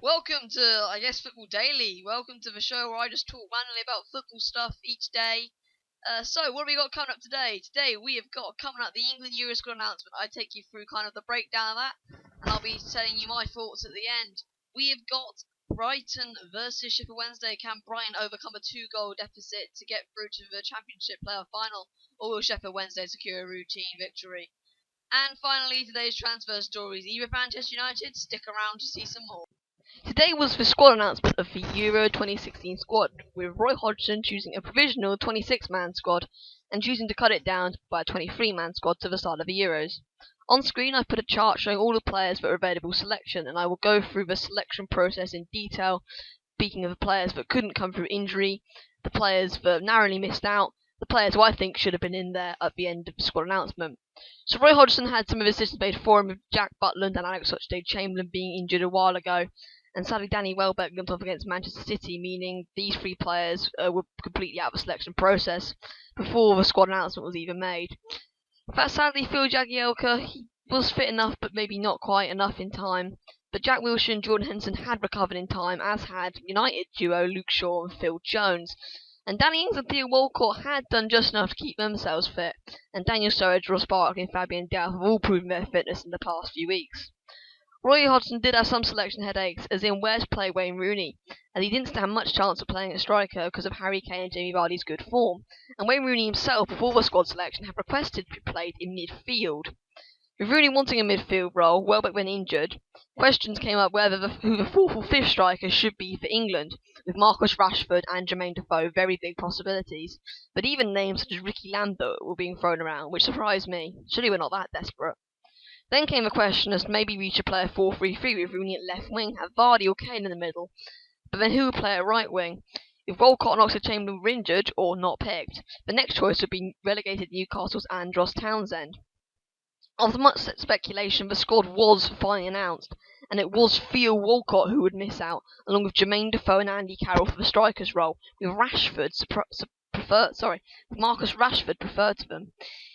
Welcome to, I guess, Football Daily. Welcome to the show where I just talk randomly about football stuff each day. So, what have we got coming up today? Today we have got coming up the England Euro squad announcement. I take you through kind of the breakdown of that, and I'll be telling you my thoughts at the end. We have got Brighton versus Sheffield Wednesday. Can Brighton overcome a 2-goal deficit to get through to the Championship playoff final, or will Sheffield Wednesday secure a routine victory? And finally, today's transfer stories. Ibra Manchester United, stick around to see some more. Today was the squad announcement of the Euro 2016 squad, with Roy Hodgson choosing a provisional 26-man squad and choosing to cut it down by a 23-man squad to the start of the Euros. On screen I've put a chart showing all the players that are available selection, and I will go through the selection process in detail, speaking of the players that couldn't come through injury, the players that narrowly missed out, the players who I think should have been in there at the end of the squad announcement. So Roy Hodgson had some of his decisions made for him, with Jack Butland and Alex Oxlade-Chamberlain being injured a while ago, and sadly Danny Welbeck limped off against Manchester City, meaning these three players were completely out of the selection process before the squad announcement was even made. In fact, sadly, Phil Jagielka, he was fit enough but maybe not quite enough in time, but Jack Wilshere and Jordan Henderson had recovered in time, as had United duo Luke Shaw and Phil Jones. And Danny Ings and Theo Walcott had done just enough to keep themselves fit, and Daniel Sturridge, Ross Barkley and Fabian Delph have all proven their fitness in the past few weeks. Roy Hodgson did have some selection headaches, as in where to play Wayne Rooney, as he didn't stand much chance of playing at striker because of Harry Kane and Jamie Vardy's good form, and Wayne Rooney himself, before the squad selection, had requested to be played in midfield. With Rooney wanting a midfield role, Welbeck when injured, questions came up whether who the 4th or 5th striker should be for England, with Marcus Rashford and Jermaine Defoe very big possibilities, but even names such as Ricky Lambert were being thrown around, which surprised me. Surely we're not that desperate. Then came a question as to maybe we should play a 4-3-3 with Rooney at left wing, have Vardy or Kane in the middle, but then who would play at right wing? If Walcott and Oxlade-Chamberlain were injured or not picked, the next choice would be relegated Newcastle's Andros Townsend. After much speculation, the squad was finally announced, and it was Theo Walcott who would miss out, along with Jermaine Defoe and Andy Carroll for the striker's role, with Marcus Rashford preferred to them.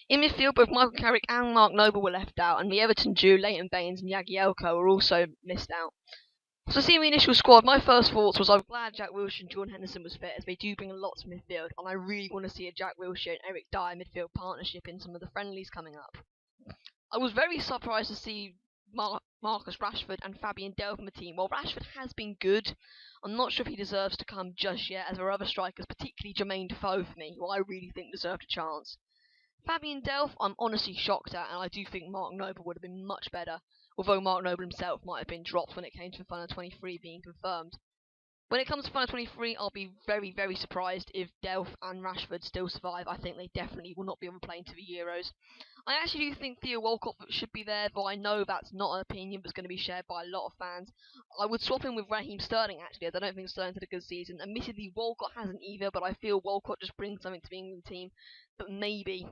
In midfield, both Michael Carrick and Mark Noble were left out, and the Everton duo Leighton Baines and Jagielka were also missed out. So seeing the initial squad, my first thoughts was I was glad Jack Wilshere and Jordan Henderson was fit, as they do bring a lot to midfield, and I really want to see a Jack Wilshere and Eric Dyer midfield partnership in some of the friendlies coming up. I was very surprised to see Marcus Rashford and Fabian Delph in the team. While Rashford has been good, I'm not sure if he deserves to come just yet, as there are other strikers, particularly Jermaine Defoe for me, who I really think deserved a chance. Fabian Delph, I'm honestly shocked at, and I do think Mark Noble would have been much better, although Mark Noble himself might have been dropped when it came to the Final 23 being confirmed. When it comes to Final 23, I'll be very, very surprised if Delph and Rashford still survive. I think they definitely will not be on the plane to the Euros. I actually do think Theo Walcott should be there, though I know that's not an opinion that's going to be shared by a lot of fans. I would swap him with Raheem Sterling, actually, as I don't think Sterling's had a good season. Admittedly, Walcott hasn't either, but I feel Walcott just brings something to the England team, but maybe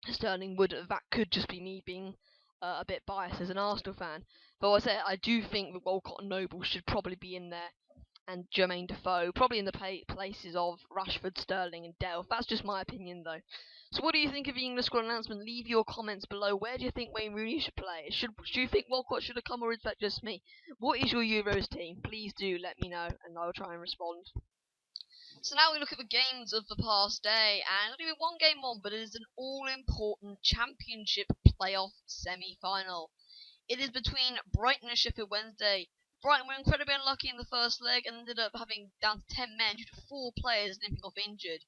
Sterling would. That could just be me being a bit biased as an Arsenal fan. But I do think that Walcott and Noble should probably be in there, and Jermaine Defoe probably in the places of Rashford, Sterling and Delph. That's just my opinion though. So what do you think of the English squad announcement? Leave your comments below. Where do you think Wayne Rooney should play? Do you think Walcott should have come, or is that just me? What is your Euros team? Please do let me know and I'll try and respond. So now we look at the games of the past day, and only one game on, but it is an all-important Championship playoff semi-final. It is between Brighton and Sheffield Wednesday. Brighton were incredibly unlucky in the first leg and ended up having down to 10 men due to 4 players limping off injured,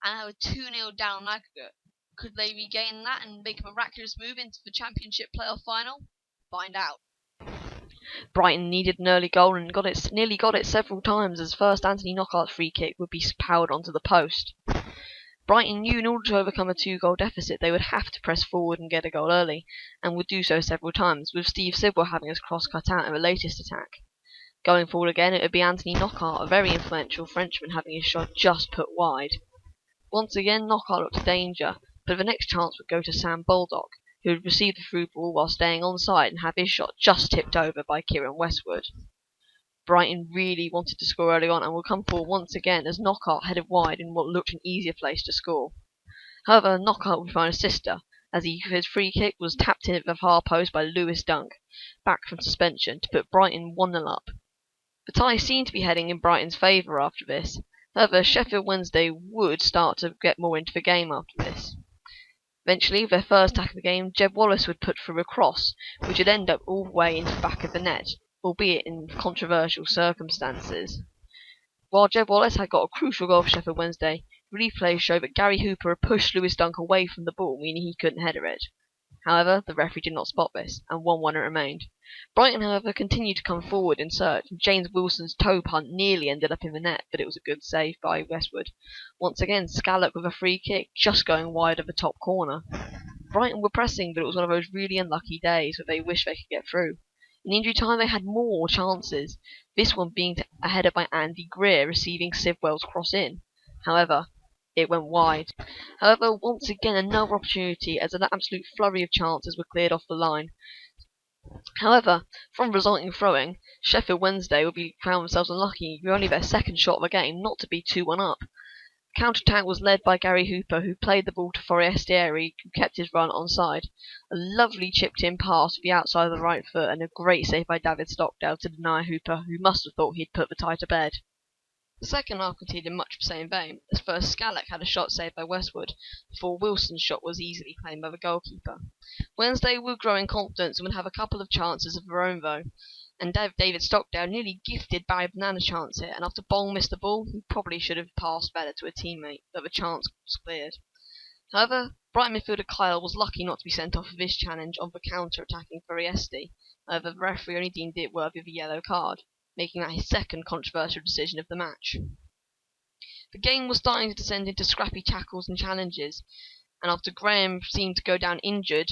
and they were 2-0 down on aggregate. Could they regain that and make a miraculous move into the Championship playoff final? Find out. Brighton needed an early goal and nearly got it several times, as first Anthony Knockaert's free kick would be powered onto the post. Brighton knew in order to overcome a 2-goal deficit they would have to press forward and get a goal early, and would do so several times, with Steve Sidwell having his cross cut out in the latest attack. Going forward again, it would be Anthony Knockaert, a very influential Frenchman, having his shot just put wide. Once again, Knockaert looked danger, but the next chance would go to Sam Baldock, who would receive the through ball while staying on side and have his shot just tipped over by Kieran Westwood. Brighton really wanted to score early on and would come forward once again as Knockaert headed wide in what looked an easier place to score. However, Knockaert would find a sister, as his free kick was tapped in at the far post by Lewis Dunk, back from suspension, to put Brighton 1-0 up. The tie seemed to be heading in Brighton's favour after this. However, Sheffield Wednesday would start to get more into the game after this. Eventually, their first attack of the game, Jeb Wallace would put through a cross, which would end up all the way into the back of the net, albeit in controversial circumstances. While Jeb Wallace had got a crucial goal for Sheffield Wednesday, replays show that Gary Hooper had pushed Lewis Dunk away from the ball, meaning he couldn't header it. However, the referee did not spot this, and 1-1 it remained. Brighton, however, continued to come forward in search, and James Wilson's toe punt nearly ended up in the net, but it was a good save by Westwood. Once again, Scallop with a free kick, just going wide of the top corner. Brighton were pressing, but it was one of those really unlucky days where they wished they could get through. In injury time, they had more chances, this one being a header by Andy Greer receiving Sivwell's cross in. However, it went wide. However, once again, another opportunity as an absolute flurry of chances were cleared off the line. However, from resulting throw-in, Sheffield Wednesday would be found themselves unlucky with only their second shot of the game not to be 2-1 up. The counter-attack was led by Gary Hooper, who played the ball to Forestieri, who kept his run onside. A lovely chipped-in pass to the outside of the right foot and a great save by David Stockdale to deny Hooper, who must have thought he'd put the tie to bed. The second half continued in much the same vein, as first Scallop had a shot saved by Westwood, before Wilson's shot was easily claimed by the goalkeeper. Wednesday would grow in confidence and would have a couple of chances of their own though, and David Stockdale nearly gifted Barry Banana a chance here, and after Bong missed the ball, he probably should have passed better to a teammate, but the chance was cleared. However, Brighton midfielder Kyle was lucky not to be sent off for this challenge on the counter-attacking Forestieri. However, the referee only deemed it worthy of a yellow card, making that his second controversial decision of the match. The game was starting to descend into scrappy tackles and challenges, and after Graham seemed to go down injured,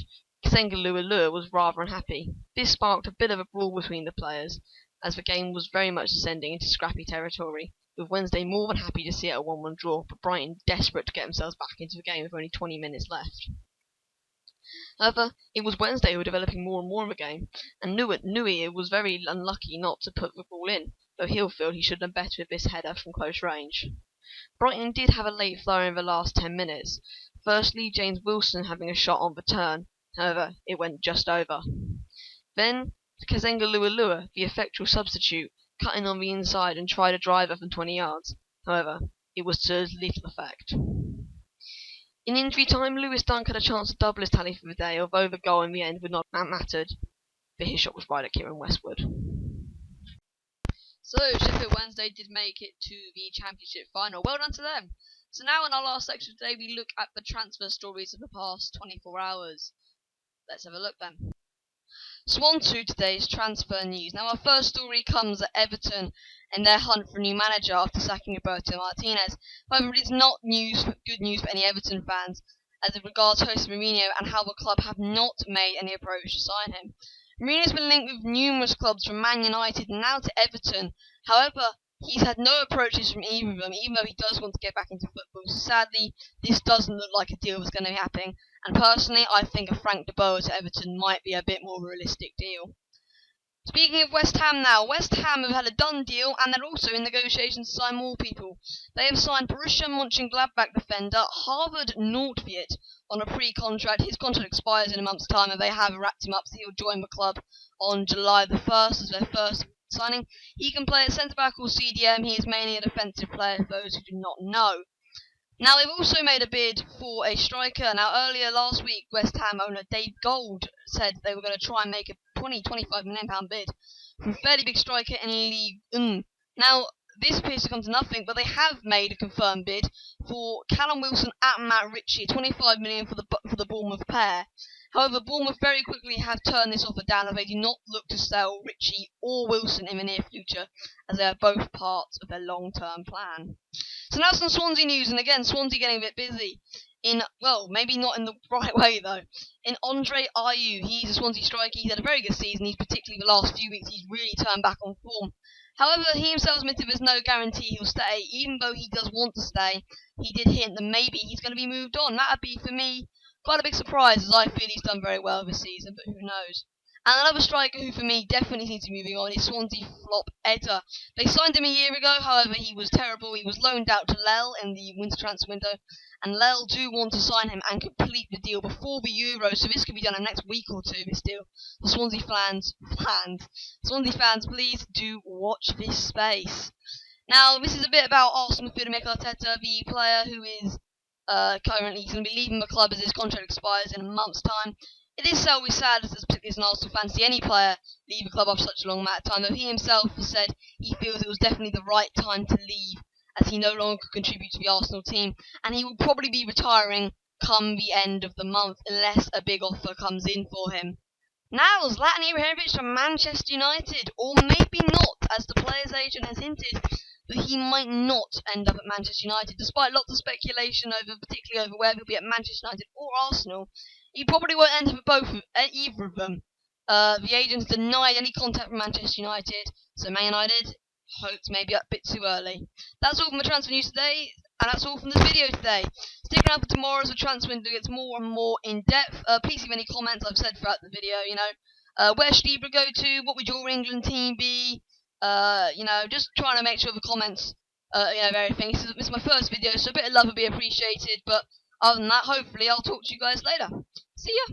Sengalua was rather unhappy. This sparked a bit of a brawl between the players, as the game was very much descending into scrappy territory, with Wednesday more than happy to see it a 1-1 draw, but Brighton desperate to get themselves back into the game with only 20 minutes left. However, it was Wednesday who were developing more and more of the game, and Nui was very unlucky not to put the ball in, though he'll feel he should have done better with this header from close range. Brighton did have a late flurry in the last 10 minutes, firstly James Wilson having a shot on the turn, however, it went just over. Then, Kazenga-Lualua, the effectual substitute, cut in on the inside and tried a driver from 20 yards, however, it was to little effect. In injury time, Lewis Dunk had a chance to double his tally for the day, although the goal in the end would not have mattered, but his shot was right at Kieran Westwood. So, Sheffield Wednesday did make it to the Championship final. Well done to them. So now in our last section today, we look at the transfer stories of the past 24 hours. Let's have a look then. So on to today's transfer news. Now our first story comes at Everton and their hunt for a new manager after sacking Roberto Martinez. However, it is not good news for any Everton fans as it regards Jose Mourinho and how the club have not made any approach to sign him. Mourinho has been linked with numerous clubs from Man United and now to Everton. However, he's had no approaches from either of them, even though he does want to get back into football. So sadly, this doesn't look like a deal that's going to be happening. And personally, I think a Frank de Boer to Everton might be a bit more realistic deal. Speaking of West Ham now, West Ham have had a done deal and they're also in negotiations to sign more people. They have signed Borussia Mönchengladbach defender Harvard Nordtveit on a pre-contract. His contract expires in a month's time and they have wrapped him up so he'll join the club on July the 1st as their first signing. He can play at centre-back or CDM. He is mainly a defensive player for those who do not know. Now, they've also made a bid for a striker. Now, earlier last week, West Ham owner Dave Gold said they were going to try and make a £25 million bid for a fairly big striker in League 1. Now, this appears to come to nothing, but they have made a confirmed bid for Callum Wilson and Matt Ritchie, £25 million for the Bournemouth pair. However, Bournemouth very quickly have turned this offer down and they do not look to sell Ritchie or Wilson in the near future, as they are both parts of their long-term plan. So now some Swansea news, and again, Swansea getting a bit busy. Maybe not in the right way though. In Andre Ayew, he's a Swansea striker, he's had a very good season, he's particularly the last few weeks, he's really turned back on form. However, he himself admitted there's no guarantee he'll stay, even though he does want to stay. He did hint that maybe he's going to be moved on. That would be, for me, quite a big surprise, as I feel he's done very well this season, but who knows. And another striker who, for me, definitely seems to be moving on is Swansea flop Eder. They signed him a year ago, however, he was terrible. He was loaned out to Lille in the winter transfer window, and Lille do want to sign him and complete the deal before the Euros, so this could be done in the next week or two, this deal. For Swansea fans, please do watch this space. Now, this is a bit about Arsenal midfielder Mikel Arteta, the player who is currently going to be leaving the club as his contract expires in a month's time. It is so sad, particularly as an Arsenal fan, to see any player leave a club after such a long amount of time, though he himself has said he feels it was definitely the right time to leave, as he no longer could contribute to the Arsenal team, and he will probably be retiring come the end of the month, unless a big offer comes in for him. Now, Zlatan Ibrahimovic to Manchester United, or maybe not, as the player's agent has hinted that he might not end up at Manchester United, despite lots of speculation particularly over whether he'll be at Manchester United or Arsenal. He probably won't end up at either of them. The agents denied any contact from Manchester United, so Man United hoped maybe a bit too early. That's all from the transfer news today, and that's all from this video today. Stick around for tomorrow as the transfer window gets more and more in depth. Please leave any comments. I've said throughout the video, where should Ibra go to? What would your England team be? Just trying to make sure the comments, everything. This is my first video, so a bit of love would be appreciated. But other than that, hopefully I'll talk to you guys later. See ya!